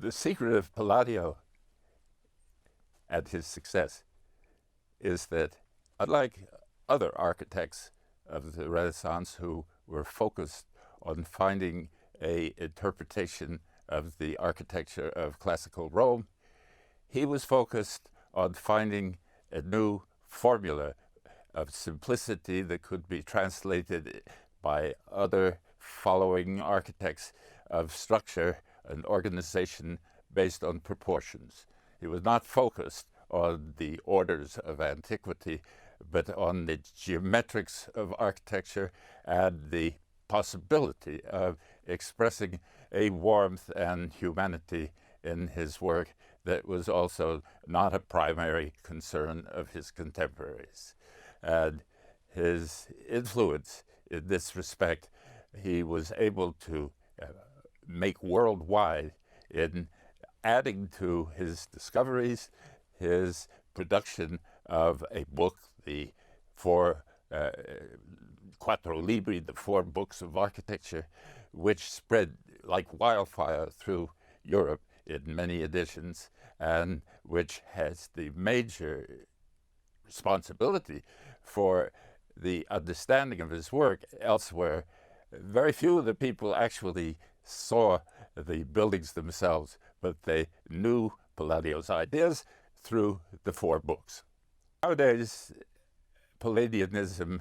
The secret of Palladio and his success is that, unlike other architects of the Renaissance who were focused on finding an interpretation of the architecture of classical Rome, he was focused on finding a new formula of simplicity that could be translated by other following architects of structure and organization based on proportions. He was not focused on the orders of antiquity, but on the geometrics of architecture and the possibility of expressing a warmth and humanity in his work that was also not a primary concern of his contemporaries. And his influence in this respect, he was able to make worldwide in adding to his discoveries, his production of a book, the Quattro Libri, the 4 books of architecture, which spread like wildfire through Europe in many editions, and which has the major responsibility for the understanding of his work elsewhere. Very few of the people actually saw the buildings themselves, but they knew Palladio's ideas through the 4 books. Nowadays, Palladianism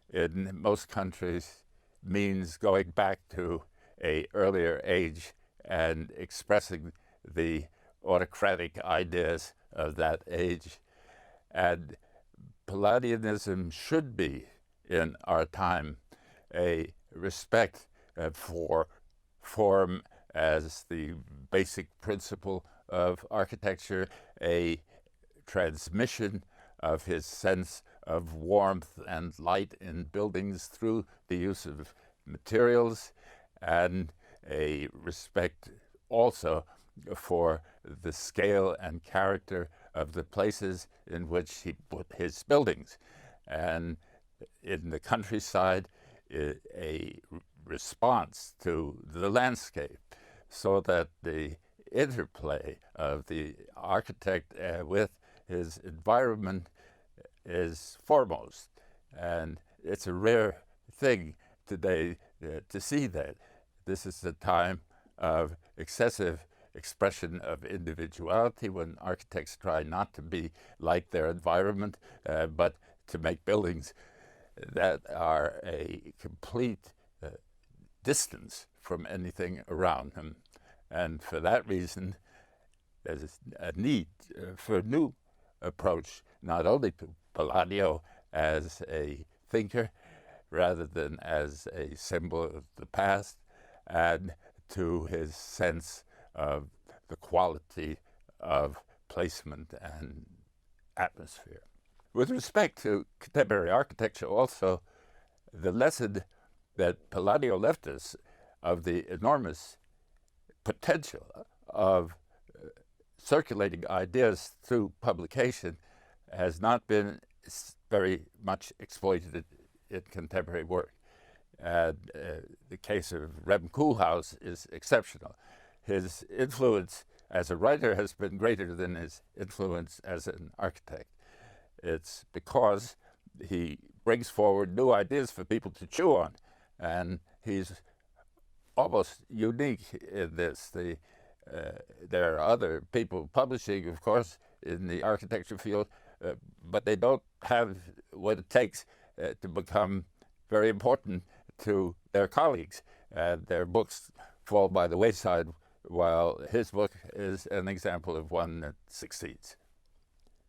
in most countries means going back to an earlier age and expressing the autocratic ideas of that age. And Palladianism should be, in our time, a respect for form as the basic principle of architecture, a transmission of his sense of warmth and light in buildings through the use of materials, and a respect also for the scale and character of the places in which he put his buildings. And in the countryside, a response to the landscape, so that the interplay of the architect with his environment is foremost. And it's a rare thing today to see that. This is a time of excessive expression of individuality, when architects try not to be like their environment, but to make buildings that are a complete distance from anything around them. And for that reason, there's a need for a new approach, not only to Palladio as a thinker, rather than as a symbol of the past, and to his sense of the quality of placement and atmosphere. With respect to contemporary architecture also, the lesson that Palladio left us of the enormous potential of circulating ideas through publication has not been very much exploited in contemporary work. And the case of Rem Koolhaas is exceptional. His influence as a writer has been greater than his influence as an architect. It's because he brings forward new ideas for people to chew on, and he's almost unique in this. There are other people publishing, of course, in the architecture field, but they don't have what it takes to become very important to their colleagues. Their books fall by the wayside, while his book is an example of one that succeeds.